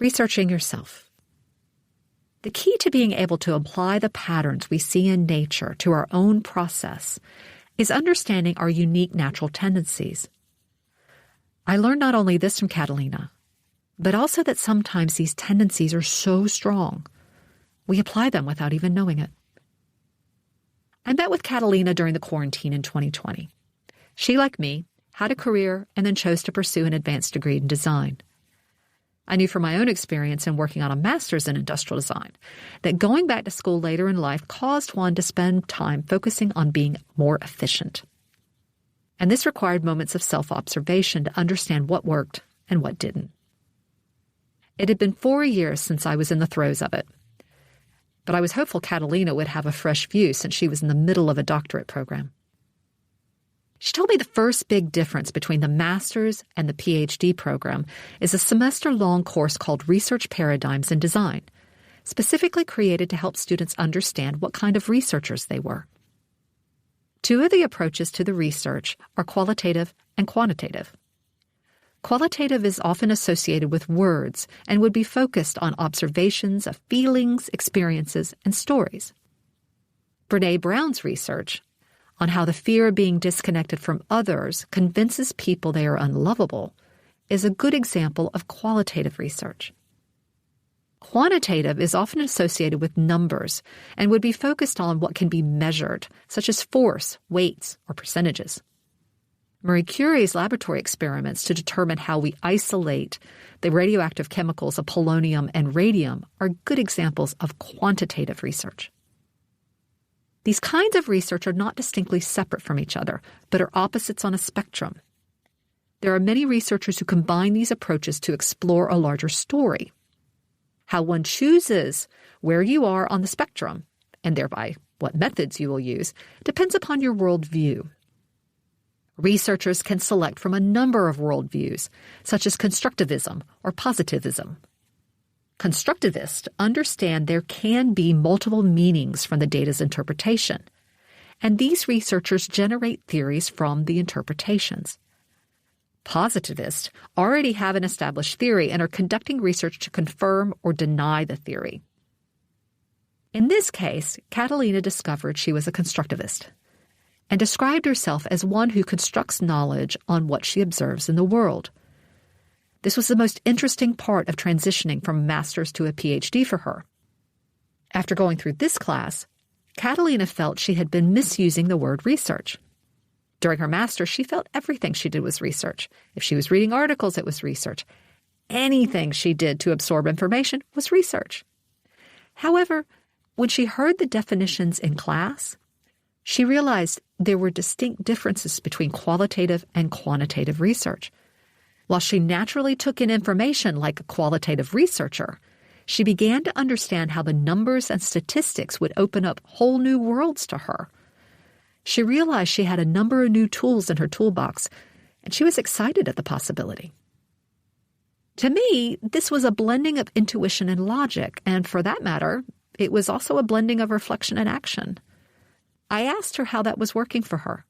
Researching yourself. The key to being able to apply the patterns we see in nature to our own process is understanding our unique natural tendencies. I learned not only this from Catalina, but also that sometimes these tendencies are so strong, we apply them without even knowing it. I met with Catalina during the quarantine in 2020. She, like me, had a career and then chose to pursue an advanced degree in design. I knew from my own experience in working on a master's in industrial design that going back to school later in life caused one to spend time focusing on being more efficient. And this required moments of self-observation to understand what worked and what didn't. It had been 4 years since I was in the throes of it, but I was hopeful Catalina would have a fresh view since she was in the middle of a doctorate program. She told me the first big difference between the master's and the PhD program is a semester-long course called Research Paradigms in Design, specifically created to help students understand what kind of researchers they were. Two of the approaches to the research are qualitative and quantitative. Qualitative is often associated with words and would be focused on observations of feelings, experiences, and stories. Brené Brown's research on how the fear of being disconnected from others convinces people they are unlovable is a good example of qualitative research. Quantitative is often associated with numbers and would be focused on what can be measured, such as force, weights, or percentages. Marie Curie's laboratory experiments to determine how we isolate the radioactive chemicals of polonium and radium are good examples of quantitative research. These kinds of research are not distinctly separate from each other, but are opposites on a spectrum. There are many researchers who combine these approaches to explore a larger story. How one chooses where you are on the spectrum, and thereby what methods you will use, depends upon your worldview. Researchers can select from a number of worldviews, such as constructivism or positivism. Constructivists understand there can be multiple meanings from the data's interpretation, and these researchers generate theories from the interpretations. Positivists already have an established theory and are conducting research to confirm or deny the theory. In this case, Catalina discovered she was a constructivist and described herself as one who constructs knowledge on what she observes in the world. This was the most interesting part of transitioning from a master's to a PhD for her. After going through this class, Catalina felt she had been misusing the word research. During her master's, she felt everything she did was research. If she was reading articles, it was research. Anything she did to absorb information was research. However, when she heard the definitions in class, she realized there were distinct differences between qualitative and quantitative research. While she naturally took in information like a qualitative researcher, she began to understand how the numbers and statistics would open up whole new worlds to her. She realized she had a number of new tools in her toolbox, and she was excited at the possibility. To me, this was a blending of intuition and logic, and for that matter, it was also a blending of reflection and action. I asked her how that was working for her.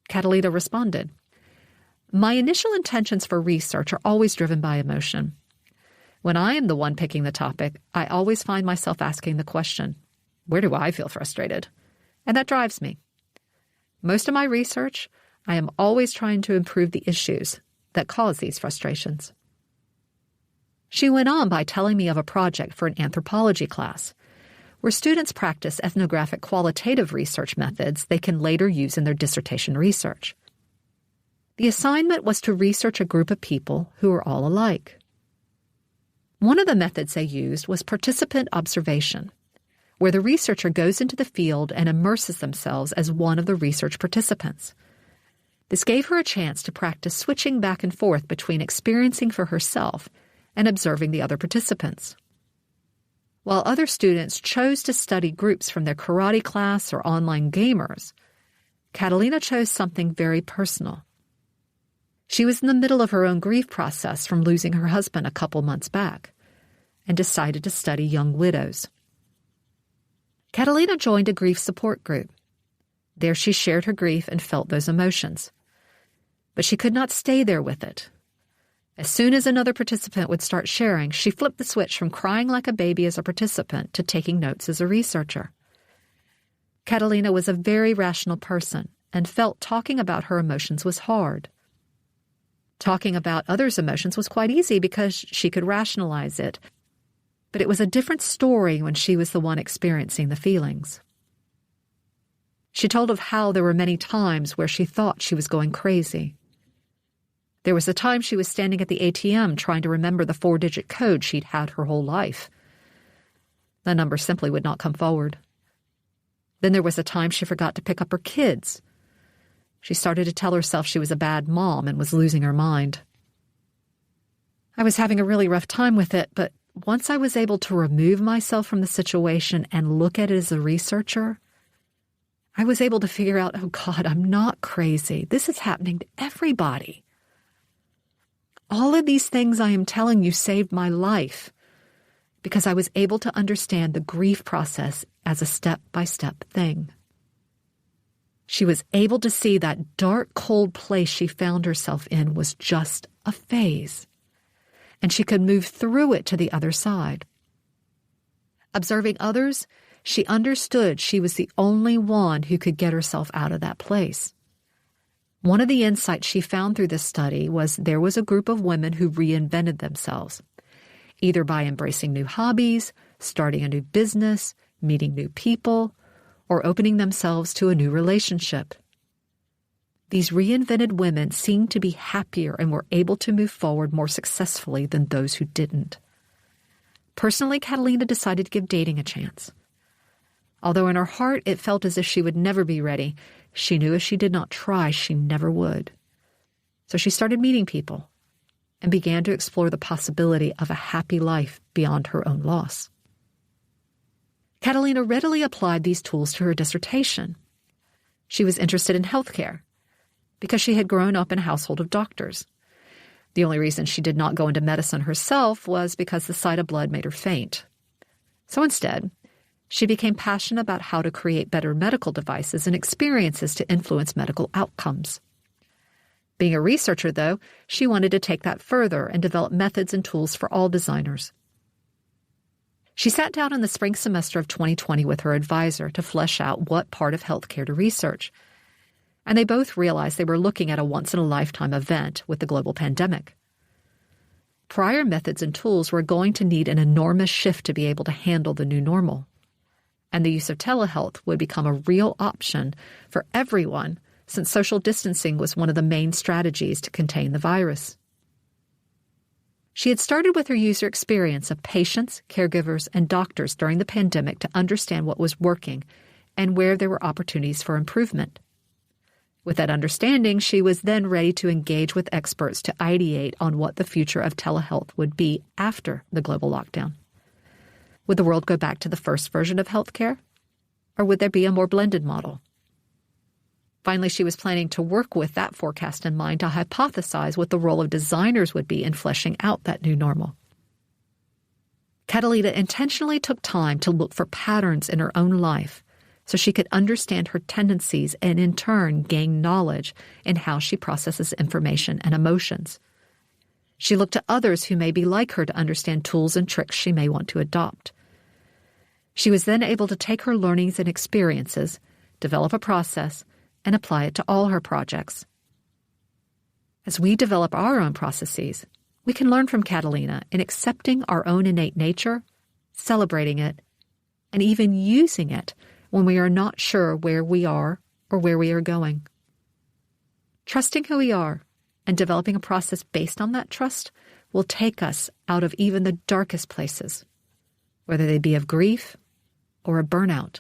Catalina responded, "My initial intentions for research are always driven by emotion. When I am the one picking the topic, I always find myself asking the question, where do I feel frustrated? And that drives me. Most of my research, I am always trying to improve the issues that cause these frustrations." She went on by telling me of a project for an anthropology class, where students practice ethnographic qualitative research methods they can later use in their dissertation research. The assignment was to research a group of people who were all alike. One of the methods they used was participant observation, where the researcher goes into the field and immerses themselves as one of the research participants. This gave her a chance to practice switching back and forth between experiencing for herself and observing the other participants. While other students chose to study groups from their karate class or online gamers, Catalina chose something very personal. She was in the middle of her own grief process from losing her husband a couple months back and decided to study young widows. Catalina joined a grief support group. There she shared her grief and felt those emotions. But she could not stay there with it. As soon as another participant would start sharing, she flipped the switch from crying like a baby as a participant to taking notes as a researcher. Catalina was a very rational person and felt talking about her emotions was hard. Talking about others' emotions was quite easy because she could rationalize it. But it was a different story when she was the one experiencing the feelings. She told of how there were many times where she thought she was going crazy. There was a time she was standing at the ATM trying to remember the 4-digit code she'd had her whole life. The number simply would not come forward. Then there was a time she forgot to pick up her kids. She started to tell herself she was a bad mom and was losing her mind. I was having a really rough time with it, but once I was able to remove myself from the situation and look at it as a researcher, I was able to figure out, oh God, I'm not crazy. This is happening to everybody. All of these things I am telling you saved my life because I was able to understand the grief process as a step-by-step thing. She was able to see that dark, cold place she found herself in was just a phase, and she could move through it to the other side. Observing others, she understood she was the only one who could get herself out of that place. One of the insights she found through this study was there was a group of women who reinvented themselves, either by embracing new hobbies, starting a new business, meeting new people, or opening themselves to a new relationship. These reinvented women seemed to be happier and were able to move forward more successfully than those who didn't. Personally, Catalina decided to give dating a chance. Although in her heart it felt as if she would never be ready, she knew if she did not try, she never would. So she started meeting people and began to explore the possibility of a happy life beyond her own loss. Catalina readily applied these tools to her dissertation. She was interested in healthcare because she had grown up in a household of doctors. The only reason she did not go into medicine herself was because the sight of blood made her faint. So instead, she became passionate about how to create better medical devices and experiences to influence medical outcomes. Being a researcher, though, she wanted to take that further and develop methods and tools for all designers. She sat down in the spring semester of 2020 with her advisor to flesh out what part of healthcare to research, and they both realized they were looking at a once-in-a-lifetime event with the global pandemic. Prior methods and tools were going to need an enormous shift to be able to handle the new normal, and the use of telehealth would become a real option for everyone since social distancing was one of the main strategies to contain the virus. She had started with her user experience of patients, caregivers, and doctors during the pandemic to understand what was working and where there were opportunities for improvement. With that understanding, she was then ready to engage with experts to ideate on what the future of telehealth would be after the global lockdown. Would the world go back to the first version of healthcare? Or would there be a more blended model? Finally, she was planning to work with that forecast in mind to hypothesize what the role of designers would be in fleshing out that new normal. Catalina intentionally took time to look for patterns in her own life so she could understand her tendencies and in turn gain knowledge in how she processes information and emotions. She looked to others who may be like her to understand tools and tricks she may want to adopt. She was then able to take her learnings and experiences, develop a process, and apply it to all her projects. As we develop our own processes, we can learn from Catalina in accepting our own innate nature, celebrating it, and even using it when we are not sure where we are or where we are going. Trusting who we are and developing a process based on that trust will take us out of even the darkest places, whether they be of grief or a burnout.